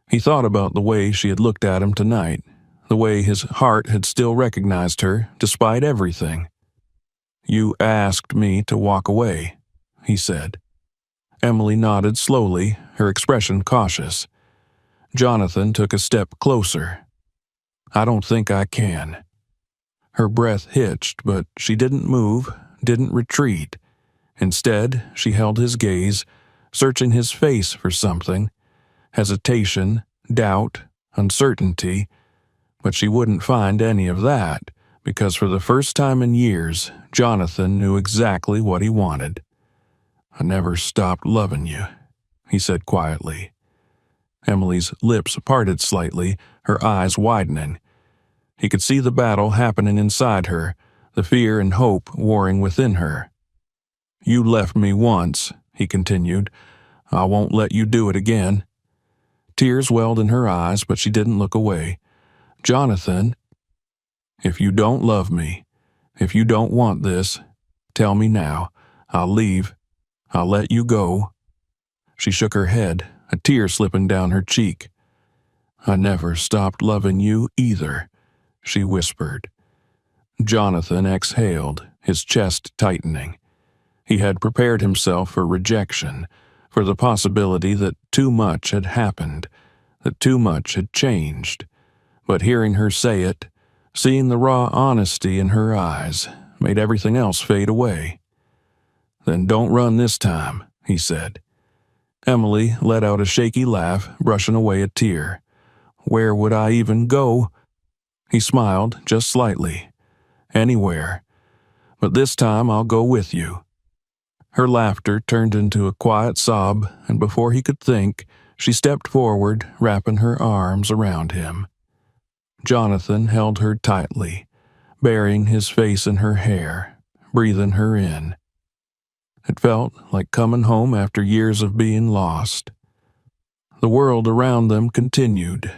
Speaker 1: He thought about the way she had looked at him tonight, the way his heart had still recognized her, despite everything. "You asked me to walk away," he said. Emily nodded slowly, her expression cautious. Jonathan took a step closer. "I don't think I can." Her breath hitched, but she didn't move, didn't retreat. Instead, she held his gaze, searching his face for something. Hesitation, doubt, uncertainty. But she wouldn't find any of that, because for the first time in years, Jonathan knew exactly what he wanted. "I never stopped loving you," he said quietly. Emily's lips parted slightly, her eyes widening. He could see the battle happening inside her, the fear and hope warring within her. "You left me once," he continued. "I won't let you do it again." Tears welled in her eyes, but she didn't look away. "Jonathan, if you don't love me, if you don't want this, tell me now. I'll leave. I'll let you go." She shook her head, a tear slipping down her cheek. "I never stopped loving you either," she whispered. Jonathan exhaled, his chest tightening. He had prepared himself for rejection, for the possibility that too much had happened, that too much had changed. But hearing her say it, seeing the raw honesty in her eyes, made everything else fade away. "Then don't run this time," he said. Emily let out a shaky laugh, brushing away a tear. "Where would I even go?" He smiled, just slightly. "Anywhere. But this time I'll go with you." Her laughter turned into a quiet sob, and before he could think, she stepped forward, wrapping her arms around him. Jonathan held her tightly, burying his face in her hair, breathing her in. It felt like coming home after years of being lost. The world around them continued.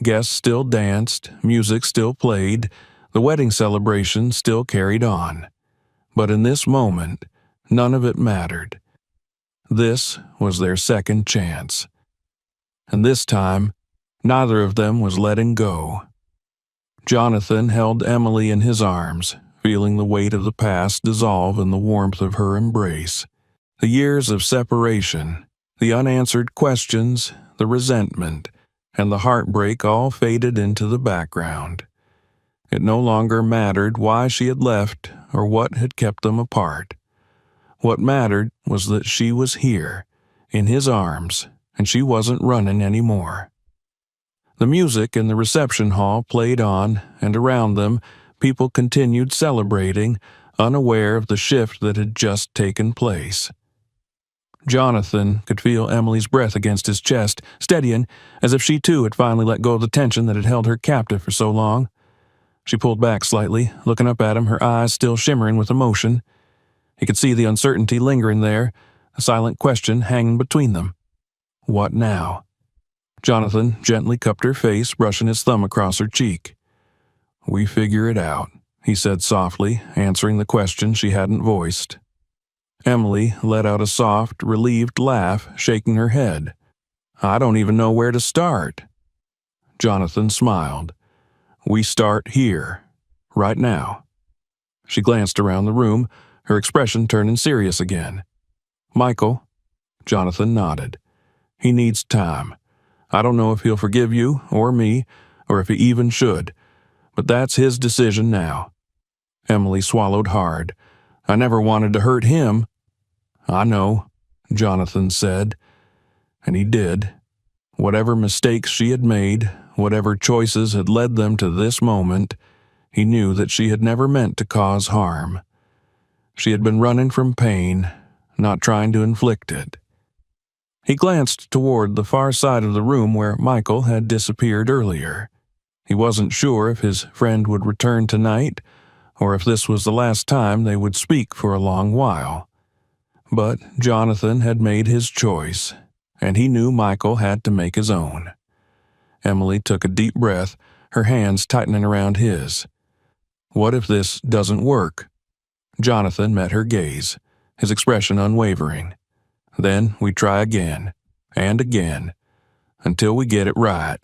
Speaker 1: Guests still danced, music still played, the wedding celebration still carried on. But in this moment, none of it mattered. This was their second chance. And this time, neither of them was letting go. Jonathan held Emily in his arms, feeling the weight of the past dissolve in the warmth of her embrace. The years of separation, the unanswered questions, the resentment, and the heartbreak all faded into the background. It no longer mattered why she had left or what had kept them apart. What mattered was that she was here, in his arms, and she wasn't running anymore. The music in the reception hall played on, and around them, people continued celebrating, unaware of the shift that had just taken place. Jonathan could feel Emily's breath against his chest, steadying, as if she too had finally let go of the tension that had held her captive for so long. She pulled back slightly, looking up at him, her eyes still shimmering with emotion. He could see the uncertainty lingering there, a silent question hanging between them. What now? Jonathan gently cupped her face, brushing his thumb across her cheek. "We figure it out," he said softly, answering the question she hadn't voiced. Emily let out a soft, relieved laugh, shaking her head. "I don't even know where to start." Jonathan smiled. "We start here, right now." She glanced around the room, her expression turning serious again. "Michael?" Jonathan nodded. "He needs time. I don't know if he'll forgive you, or me, or if he even should, but that's his decision now." Emily swallowed hard. "I never wanted to hurt him." "I know," Jonathan said. And he did. Whatever mistakes she had made, whatever choices had led them to this moment, he knew that she had never meant to cause harm. She had been running from pain, not trying to inflict it. He glanced toward the far side of the room where Michael had disappeared earlier. He wasn't sure if his friend would return tonight, or if this was the last time they would speak for a long while. But Jonathan had made his choice, and he knew Michael had to make his own. Emily took a deep breath, her hands tightening around his. "What if this doesn't work?" Jonathan met her gaze, his expression unwavering. "Then we try again, and again, until we get it right."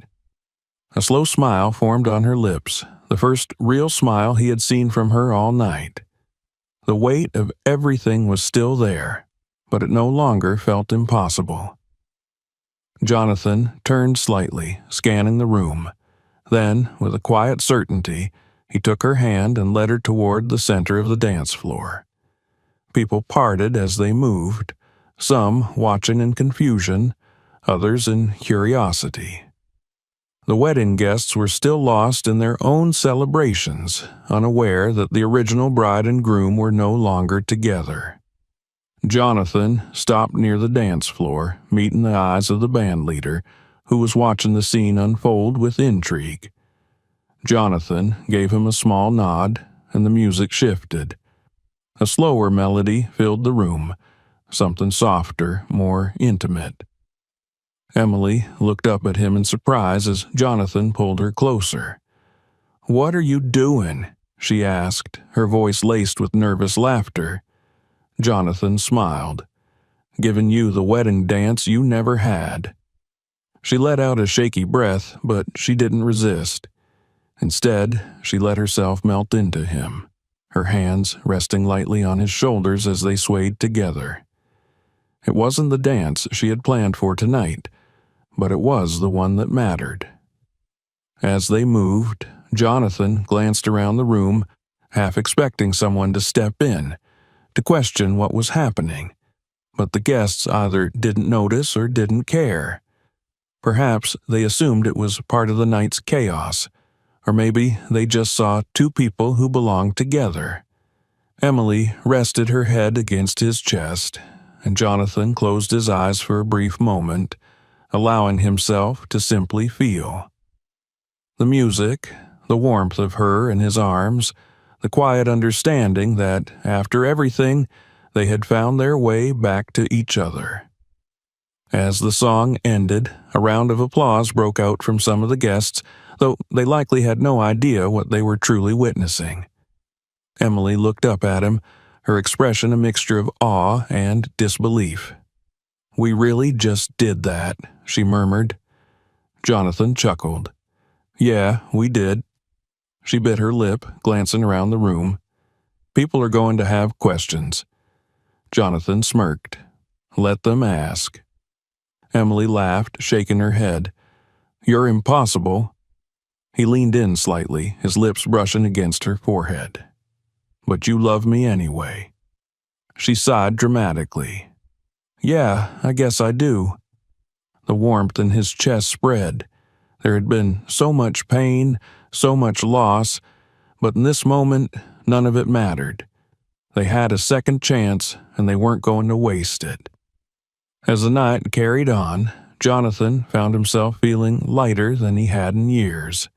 Speaker 1: A slow smile formed on her lips, the first real smile he had seen from her all night. The weight of everything was still there, but it no longer felt impossible. Jonathan turned slightly, scanning the room. Then, with a quiet certainty, he took her hand and led her toward the center of the dance floor. People parted as they moved, some watching in confusion, others in curiosity. The wedding guests were still lost in their own celebrations, unaware that the original bride and groom were no longer together. Jonathan stopped near the dance floor, meeting the eyes of the bandleader, who was watching the scene unfold with intrigue. Jonathan gave him a small nod, and the music shifted. A slower melody filled the room, something softer, more intimate. Emily looked up at him in surprise as Jonathan pulled her closer. "What are you doing?" she asked, her voice laced with nervous laughter. Jonathan smiled. "Giving you the wedding dance you never had." She let out a shaky breath, but she didn't resist. Instead, she let herself melt into him, her hands resting lightly on his shoulders as they swayed together. It wasn't the dance she had planned for tonight, but it was the one that mattered. As they moved, Jonathan glanced around the room, half expecting someone to step in, to question what was happening, but the guests either didn't notice or didn't care. Perhaps they assumed it was part of the night's chaos, or maybe they just saw two people who belonged together. Emily rested her head against his chest, and Jonathan closed his eyes for a brief moment, allowing himself to simply feel. The music, the warmth of her in his arms, the quiet understanding that, after everything, they had found their way back to each other. As the song ended, a round of applause broke out from some of the guests, though they likely had no idea what they were truly witnessing. Emily looked up at him, her expression a mixture of awe and disbelief. "We really just did that," she murmured. Jonathan chuckled. "Yeah, we did." She bit her lip, glancing around the room. "People are going to have questions." Jonathan smirked. "Let them ask." Emily laughed, shaking her head. "You're impossible." He leaned in slightly, his lips brushing against her forehead. "But you love me anyway." She sighed dramatically. "Yeah, I guess I do." The warmth in his chest spread. There had been so much pain, so much loss, but in this moment, none of it mattered. They had a second chance, and they weren't going to waste it. As the night carried on, Jonathan found himself feeling lighter than he had in years.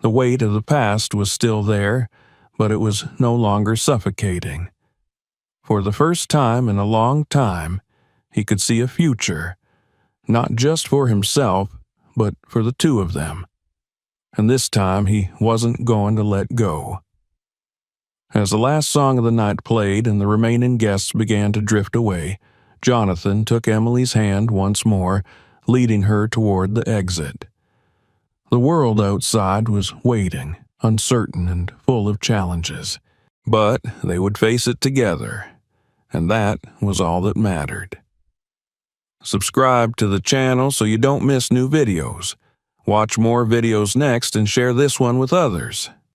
Speaker 1: The weight of the past was still there, but it was no longer suffocating. For the first time in a long time, he could see a future, not just for himself, but for the two of them. And this time he wasn't going to let go. As the last song of the night played and the remaining guests began to drift away, Jonathan took Emily's hand once more, leading her toward the exit. The world outside was waiting, uncertain and full of challenges. But they would face it together, and that was all that mattered. Subscribe to the channel so you don't miss new videos. Watch more videos next and share this one with others.